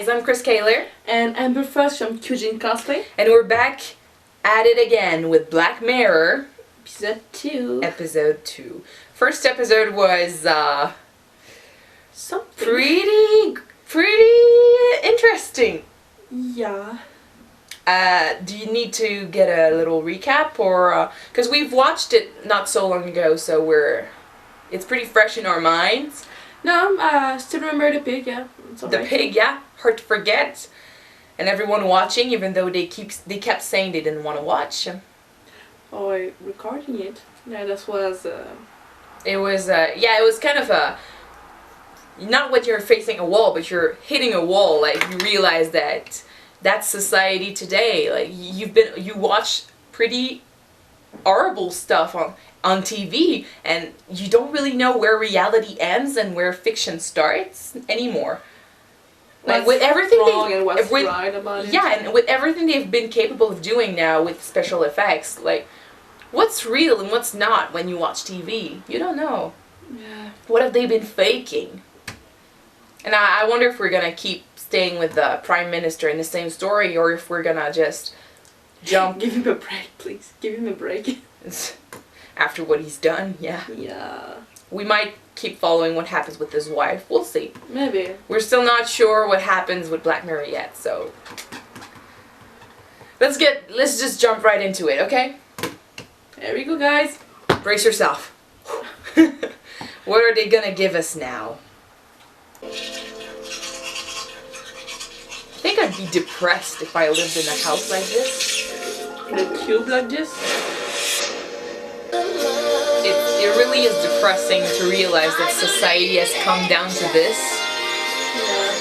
guys, I'm Chris Kaler. And Amber Frost from Kyuujin Cosplay. And we're back at it again with Black Mirror. Episode 2. Episode 2. First episode was, something pretty interesting. Yeah. Do you need to get a little recap, or, because we've watched it not so long ago, so it's pretty fresh in our minds. No, still remember the pig, yeah. The pig, yeah, hard to forget. And everyone watching, even though they kept saying they didn't want to watch. Oh, recording it. Yeah, that was. It was it was kind of not when you're facing a wall, but you're hitting a wall. Like, you realize that that's society today. Like, you watch pretty horrible stuff on TV, and you don't really know where reality ends and where fiction starts anymore. Like, with everything right about it. Yeah, and with everything they've been capable of doing now with special effects, like, what's real and what's not when you watch TV? You don't know. Yeah. What have they been faking? And I wonder if we're gonna keep staying with the Prime Minister in the same story, or if we're gonna just jump. Give him a break, please. Give him a break. After what he's done, yeah. Yeah. We might keep following what happens with his wife. We'll see. Maybe. We're still not sure what happens with Black Mirror yet, so let's just jump right into it, okay? There we go, guys. Brace yourself. What are they gonna give us now? I think I'd be depressed if I lived in a house like this. In a cube like this? It really is depressing to realize that society has come down to this. Yeah.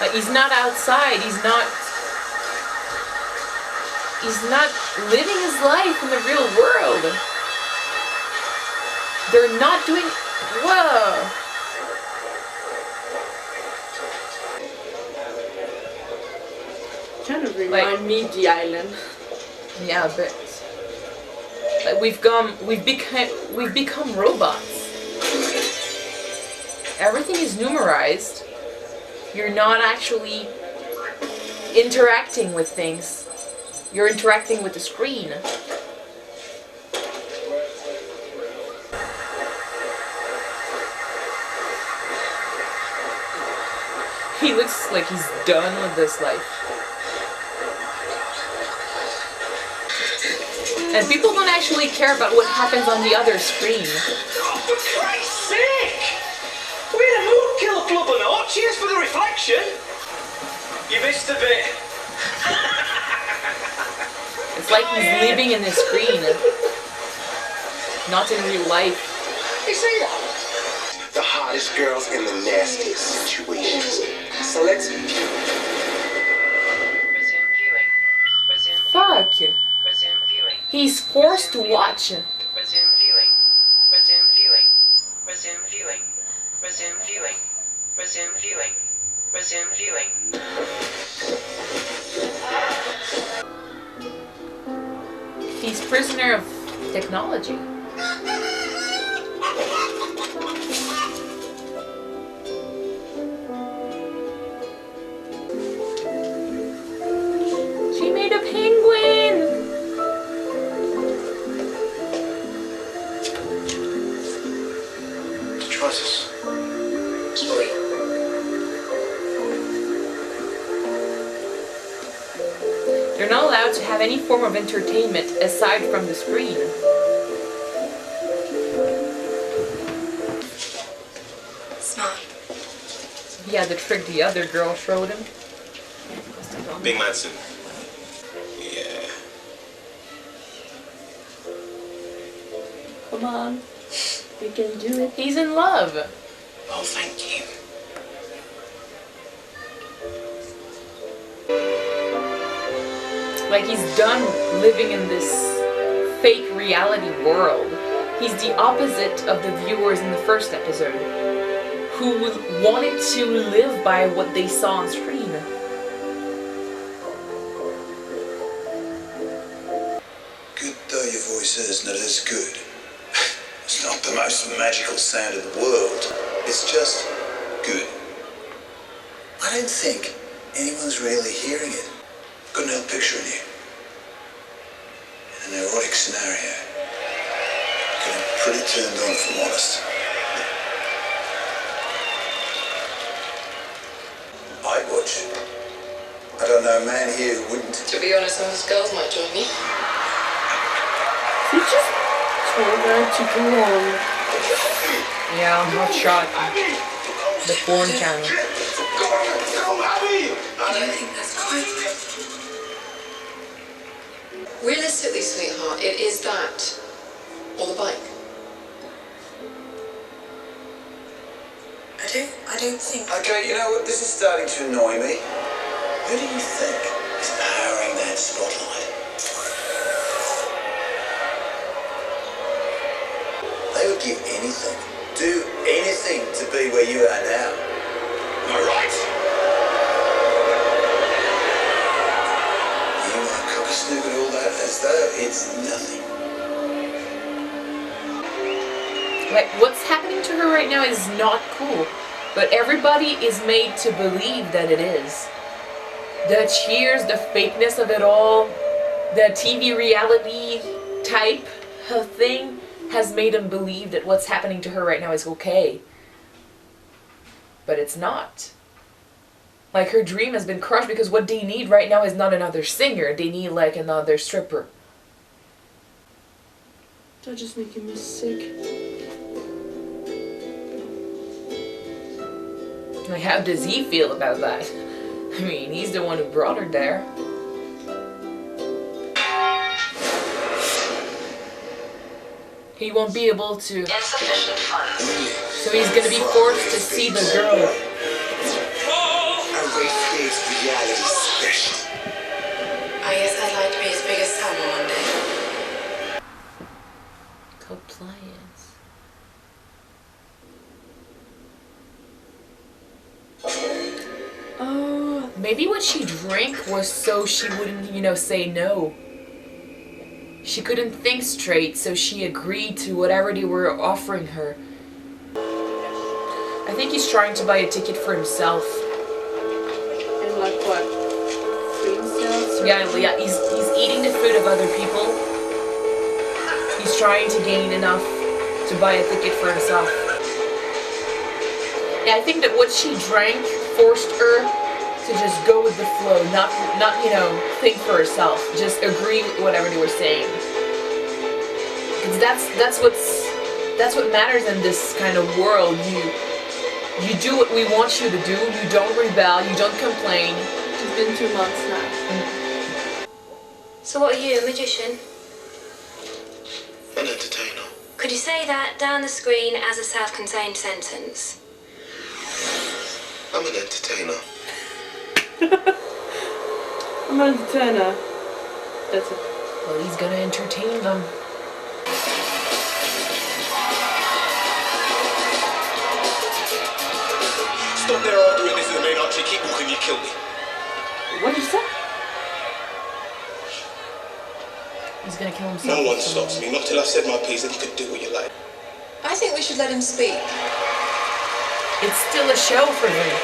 Like, he's not outside, he's not living his life in the real world. They're not doing... Whoa! Kind of remind me of the island. Yeah, but like, we've become robots. Everything is numerized. You're not actually interacting with things. You're interacting with the screen. He looks like he's done with this life. And people don't actually care about what happens on the other screen. Oh, for Christ's sake! We're in a mood killer club or not? Cheers for the reflection! You missed a bit. It's like he's living in the screen, not in real life. You see that? The hottest girls in the nastiest situations. So let's... Resume viewing. Resume Fuck. Resume viewing. He's forced to watch. Resume viewing. Resume viewing. Resume viewing. Resume viewing. Resume viewing. Resume viewing. He's prisoner of technology. She made a penguin! Trust us. Sorry. They're not allowed to have any form of entertainment aside from the screen. Smart. He had the trick the other girl showed him. Big man soon. Yeah. Come on. We can do it. He's in love. Oh, thank you. Like, he's done living in this fake reality world. He's the opposite of the viewers in the first episode, who wanted to live by what they saw on screen. Good though your voice is, not as good. It's not the most magical sound in the world. It's just good. I don't think anyone's really hearing it. Got an old picture in here. In an erotic scenario. Getting pretty turned on, if I'm honest. I'd watch. I don't know a man here who wouldn't. To be honest, some of those girls might join me. He just told her to go on. Yeah, hot shot. The porn channel. I don't think that's quite. Realistically, sweetheart, it is that or the bike. I don't think. Okay, you know what? This is starting to annoy me. Who do you think is powering that spotlight? They would give anything, do anything to be where you are now. Am I right? You want to cock a snook at all that as though it's nothing. Like, what's happening to her right now is not cool. But everybody is made to believe that it is. The cheers, the fakeness of it all, the TV reality type of thing has made them believe that what's happening to her right now is okay. But it's not. Like, her dream has been crushed because what they need right now is not another singer. They need, like, another stripper. That just making me sick. Like, how does he feel about that? I mean, he's the one who brought her there. He won't be able to. Insufficient funds. So he's gonna be forced to see the girl. A race-based reality special. I guess I'd like to be as big as Sam one day. Compliance. Oh, Maybe what she drank was so she wouldn't, you know, say no. She couldn't think straight, so she agreed to whatever they were offering her. I think he's trying to buy a ticket for himself. and like what? Free himself? Yeah, he's eating the food of other people. He's trying to gain enough to buy a ticket for himself. Yeah, I think that what she drank forced her to just go with the flow, not you know, think for herself. Just agree with whatever they were saying. Because that's what matters in this kind of world. You do what we want you to do. You don't rebel. You don't complain. It's been 2 months now. So what are you, a magician? An entertainer. Could you say that down the screen as a self-contained sentence? I'm an entertainer. I'm an entertainer. That's it. Well, he's gonna entertain them. Stop there arguing this is the main archery. Keep walking, you kill me. What did you say? He's gonna kill himself. No one stops me. Not till I've said my piece, and you can do what you like. I think we should let him speak. It's still a show for him.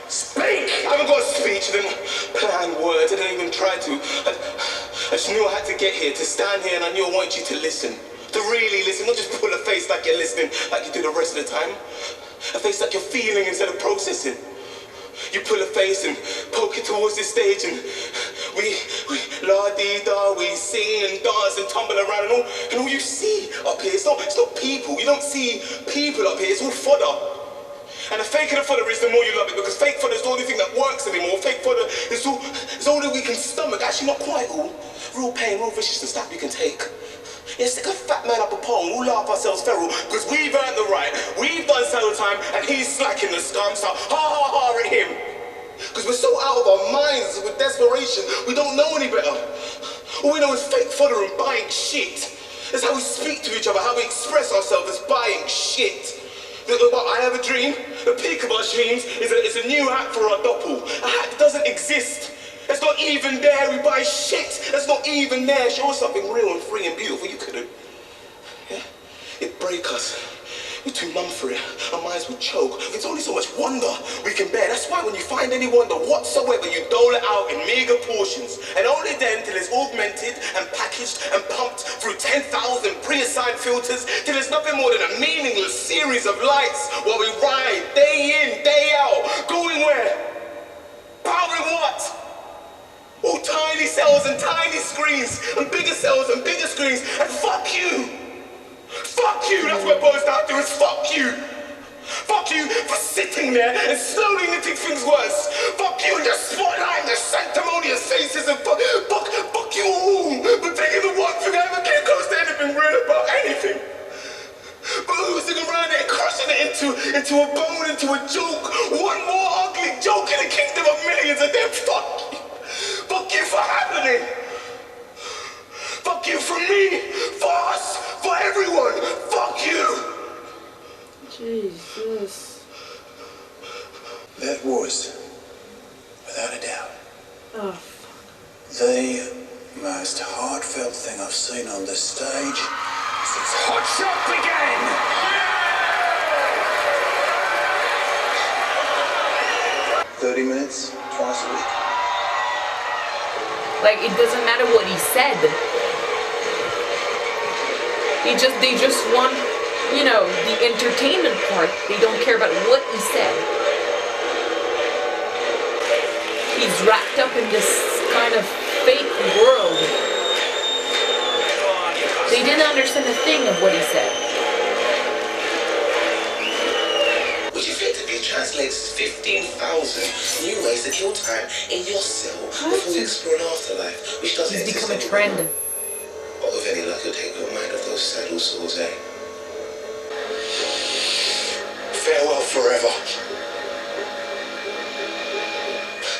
Speak! I haven't got a speech, I didn't plan words, I didn't even try to. I just knew I had to get here, to stand here, and I knew I wanted you to listen. To really listen, not just pull a face like you're listening, like you do the rest of the time. A face like you're feeling instead of processing. You pull a face and poke it towards the stage, and we la-dee-da, we sing and dance and tumble around, and all you see up here, it's not people. You don't see people up here, it's all fodder. And the faker the fodder is the more you love it, because fake fodder is the only thing that works anymore. Fake fodder is all that we can stomach. Actually, not quite all. Real pain, real viciousness, that we can take. Yeah, stick a fat man up a pole and we'll laugh ourselves feral, because we've earned the right. We've done saddle time and he's slacking the scum, so ha ha ha at him. Because we're so out of our minds with desperation, we don't know any better. All we know is fake fodder and buying shit. That's how we speak to each other, how we express ourselves, is buying shit. I have a dream. The peak of our dreams is a new hat for our doppel. A hat that doesn't exist. That's not even there. We buy shit. That's not even there. Show us something real and free and beautiful. You couldn't. Yeah? It'd break us. We're too numb for it. Our minds would choke. It's only so much wonder we can bear. That's why when you find any wonder whatsoever, you dole it out in meager portions. And only then till it's augmented and packaged and pumped through 10,000 pre-assigned filters till it's nothing more than a meaningless series of lights while we ride day in, day out. Going where? Powering what? All tiny cells and tiny screens and bigger cells and bigger screens. And fuck you! Fuck you! That's what it boils down to, is fuck you! Fuck you for sitting there and slowly knitting things worse! Fuck you and your spotlight and your sanctimonious faces, and fuck you all for taking the one thing I ever came close to anything real about anything! But oozing around it and crushing it into a bone, into a joke! One more ugly joke in the kingdom of millions, and then fuck you! Fuck you for happening! Fuck you for me! For us! For everyone! Fuck you! Jesus. That was, without a doubt, Oh, fuck. the most heartfelt thing I've seen on the stage since Hot Shot began! 30 minutes, twice a week. Like, it doesn't matter what he said. They just want, you know, the entertainment part. They don't care about what he said. He's wrapped up in this kind of fake world. They didn't understand a thing of what he said. Which effectively translates 15,000 new ways to kill time in your cell before you explore an afterlife, which doesn't He's exist become a trend. Or with any luck, you'll take your mind off those saddle sores, eh? Farewell forever.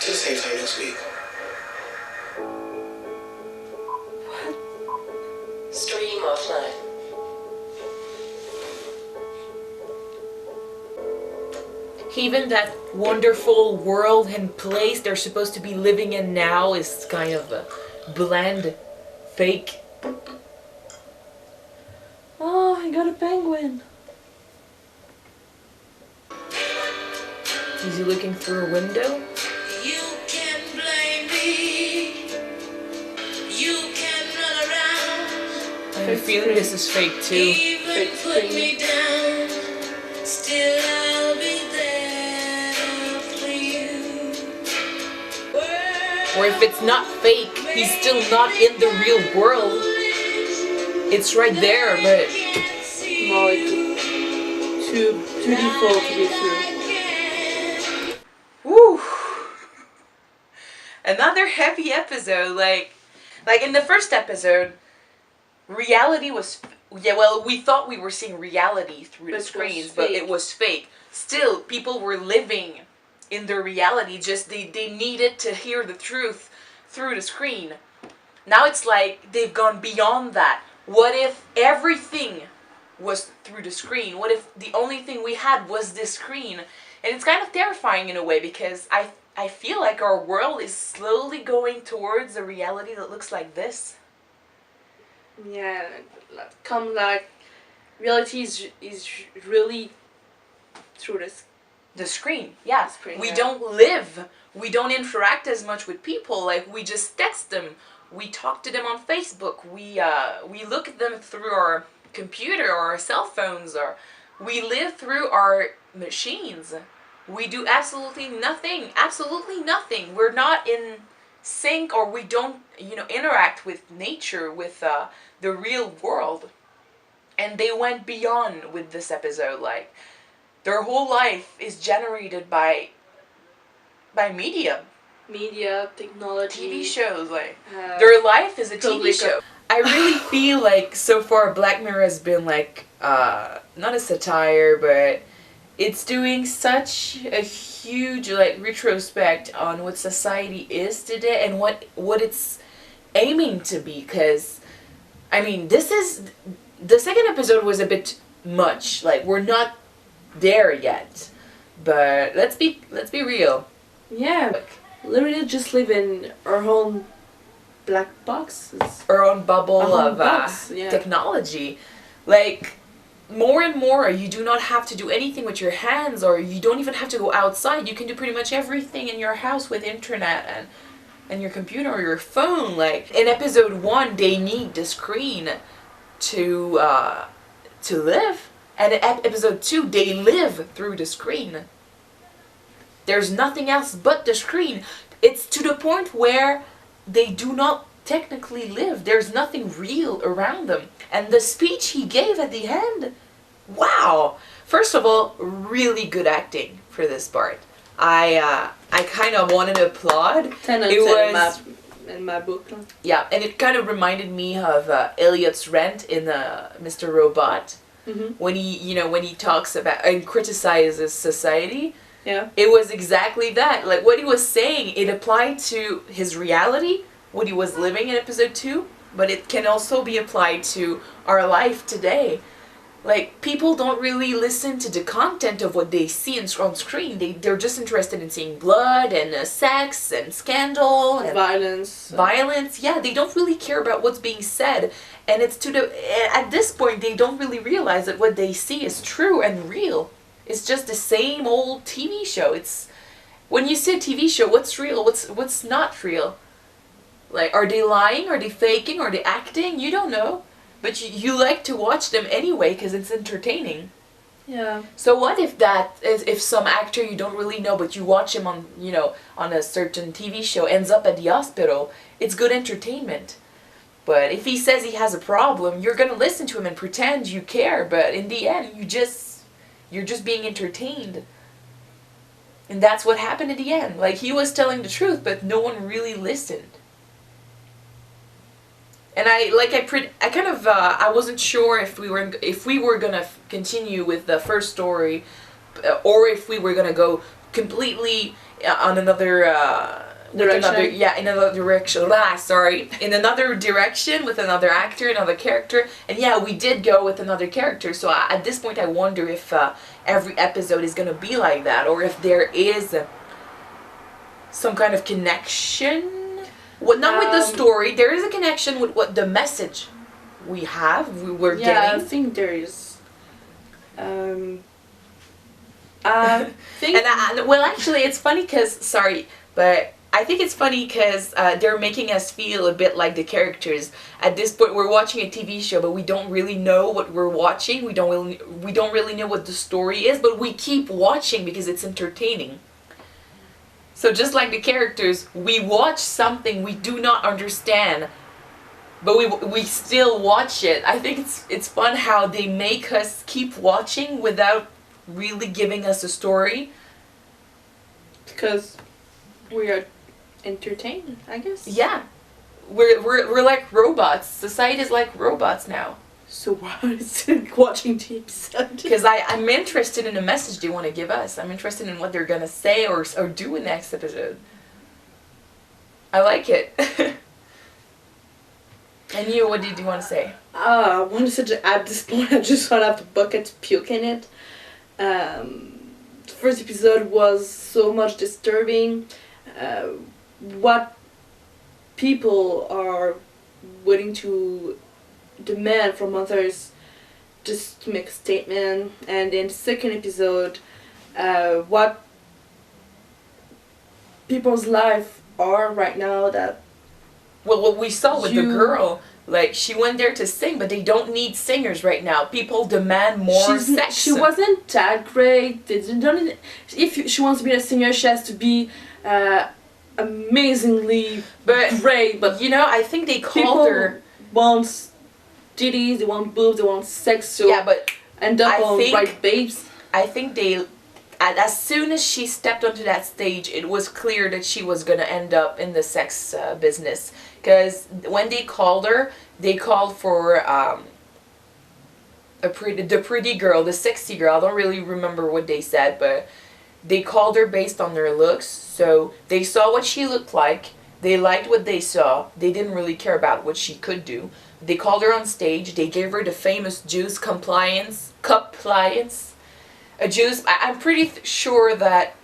Till the same time next week. Stream offline. Even that wonderful world and place they're supposed to be living in now is kind of a bland, fake. Oh, I got a penguin. Is he looking through a window? You can blame me. You can run around. I have a feeling this is fake too. Even put me down. Still I'll be there for you. Or if it's not fake, he's still not in the real world. It's right there, but No, it's too default to be true. woo. Another heavy episode. Like in the first episode, reality was we thought we were seeing reality through the But it was screens, but fake. it was fake. Still, people were living in their reality. Just they needed to hear the truth through the screen. Now it's like they've gone beyond that. What if everything was through the screen? What if the only thing we had was this screen? And it's kind of terrifying in a way, because I feel like our world is slowly going towards a reality that looks like this. Yeah, come like reality is really through this. The screen, yeah. Screen, We yeah. don't live. We don't interact as much with people. Like, we just text them. We talk to them on Facebook. We look at them through our computer or our cell phones, or we live through our machines. We do absolutely nothing. Absolutely nothing. We're not in sync, or we don't, interact with nature, with the real world. And they went beyond with this episode. Like, their whole life is generated by media. Media, technology, TV shows, like, their life is a TV public- show. I really feel like so far Black Mirror has been like, not a satire, but it's doing such a huge like retrospect on what society is today and what it's aiming to be. Because, I mean, the second episode was a bit much. Like, we're not there yet, but let's be real. Yeah, literally just live in our own black boxes. Our own bubble Our own of box, yeah. technology. Like, more and more, you do not have to do anything with your hands, or you don't even have to go outside. You can do pretty much everything in your house with internet and your computer or your phone. Like, in episode 1, they need the screen to live. And in episode 2, they live through the screen. There's nothing else but the screen. It's to the point where they do not technically live. There's nothing real around them. And the speech he gave at the end, wow! First of all, really good acting for this part. I kind of wanted to applaud. 10 out of 10 in my book. Yeah, and it kind of reminded me of Elliot's rant in Mr. Robot. Mm-hmm. When he talks about and criticizes society. Yeah. It was exactly that. Like, what he was saying, it applied to his reality, what he was living in episode 2, but it can also be applied to our life today. Like, people don't really listen to the content of what they see on screen. They're just interested in seeing blood and sex and scandal and violence. Violence, yeah. They don't really care about what's being said. And it's at this point, they don't really realize that what they see is true and real. It's just the same old TV show. It's when you see a TV show, what's real, what's not real? Like, are they lying? Are they faking? Are they acting? You don't know. But you like to watch them anyway because it's entertaining. Yeah. So what if some actor you don't really know, but you watch him on a certain TV show, ends up at the hospital? It's good entertainment. But if he says he has a problem, you're gonna listen to him and pretend you care. But in the end, you're just being entertained. And that's what happened at the end. Like, he was telling the truth, but no one really listened. And I wasn't sure if we were gonna continue with the first story, or if we were gonna go completely on another direction. In another direction. In another direction with another actor, another character. And yeah, we did go with another character. So at this point, I wonder if every episode is gonna be like that, or if there is some kind of connection. Well, not with the story. There is a connection with what the message we're getting. Yeah, I think there is. I think. Well, actually, it's funny because but I think it's funny because they're making us feel a bit like the characters. At this point, we're watching a TV show, but we don't really know what we're watching. We don't really know what the story is, but we keep watching because it's entertaining. So just like the characters, we watch something we do not understand, but we still watch it. I think it's fun how they make us keep watching without really giving us a story. Because we are entertained, I guess. Yeah. We're like robots. Society is like robots now. So why is it watching the episode? Because I'm interested in the message they want to give us. I'm interested in what they're going to say or do in the next episode. I like it. And you, what did you want to say? I want to say at this point I just want to have the bucket puke in it. The first episode was so much disturbing. What people are willing to demand from others just to make a statement, and in the second episode what people's life are right now. That what we saw with the girl, like, she went there to sing, but they don't need singers right now. People demand more sex. She wasn't that great. If she wants to be a singer, she has to be amazingly great. But I think they called her. Want titties, they want boobs, they want sex, so yeah, but end up on right babes. I think they, as soon as she stepped onto that stage, it was clear that she was gonna end up in the sex business. Because when they called her, they called for the pretty girl, the sexy girl. I don't really remember what they said, but they called her based on their looks. So they saw what she looked like. They liked what they saw. They didn't really care about what she could do. They called her on stage. They gave her the famous juice compliance. A juice. I'm pretty sure that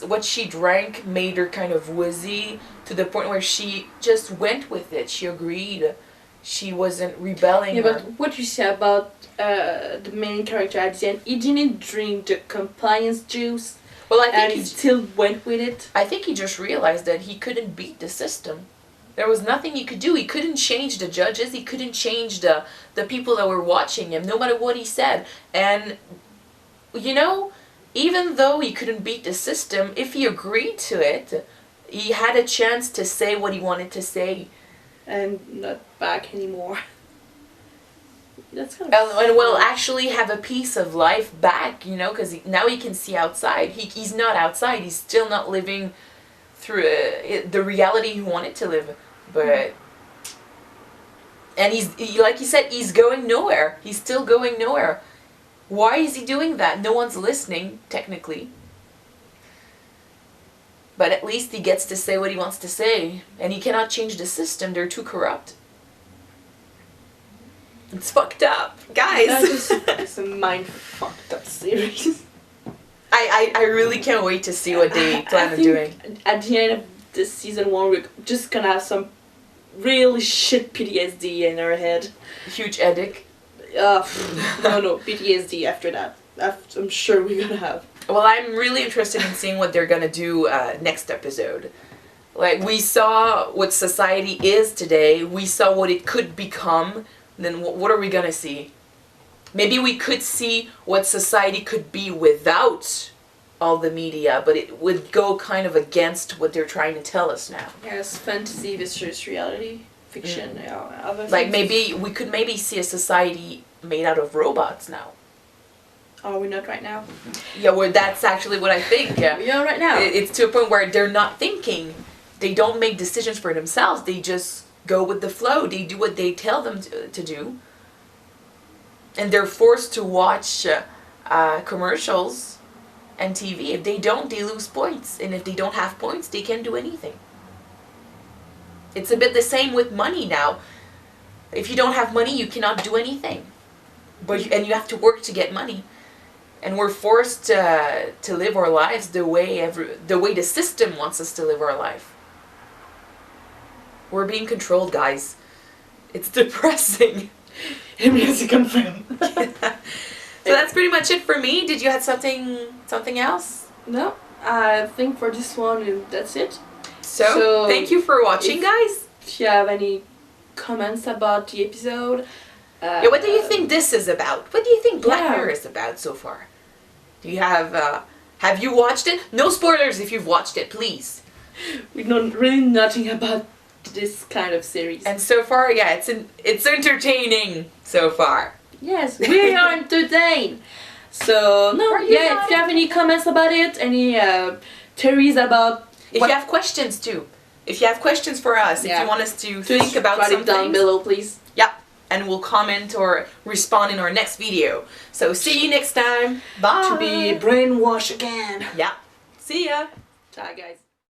what she drank made her kind of woozy to the point where she just went with it. She agreed. She wasn't rebelling. Yeah, but what you say about the main character at the end, he didn't drink the compliance juice. Well, I think and he still went with it. I think he just realized that he couldn't beat the system. There was nothing he could do. He couldn't change the judges. He couldn't change the people that were watching him, no matter what he said. And, you know, even though he couldn't beat the system, if he agreed to it, he had a chance to say what he wanted to say. And not back anymore. That's kind of And will actually have a piece of life back, you know, because now he can see outside. He's not outside. He's still not living through the reality he wanted to live. But and like you said, he's going nowhere. He's still going nowhere. Why is he doing that? No one's listening, technically. But at least he gets to say what he wants to say. And he cannot change the system. They're too corrupt. It's fucked up. Guys! It's a mind fucked up series. I really can't wait to see what they plan on doing. At the end of this season 1, we're just gonna have some really shit PTSD in our head. Huge headache. No, PTSD after that. I'm sure we're gonna have. Well, I'm really interested in seeing what they're gonna do next episode. Like, we saw what society is today. We saw what it could become. Then what are we gonna see? Maybe we could see what society could be without all the media, but it would go kind of against what they're trying to tell us now. Yes, fantasy versus reality, fiction. Like, maybe we could see a society made out of robots now. Are we not right now? Yeah, well, that's actually what I think. Yeah, we are right now. It's to a point where they're not thinking. They don't make decisions for themselves. They just go with the flow. They do what they tell them to do. And they're forced to watch commercials and TV. If they don't, they lose points. And if they don't have points, they can't do anything. It's a bit the same with money now. If you don't have money, you cannot do anything. And you have to work to get money. And we're forced to live our lives the way the system wants us to live our life. We're being controlled, guys. It's depressing. Yes, you confirm. So that's pretty much it for me. Did you have something else? No, I think for this one that's it. So thank you for watching, guys. If you have any comments about the episode, yeah, what do you think this is about? What do you think Black Mirror is about so far? Do you have you watched it? No spoilers if you've watched it, please. We know really nothing about this kind of series. And so far, yeah, it's entertaining so far. Yes, we are entertained. So if you have any comments about it, any theories about, if you have questions too, if you have questions for us, if you want us to think about something, write it down below, please. Yeah, and we'll comment or respond in our next video. So see you next time. Bye. To be brainwashed again. Yeah. See ya. Ciao, guys.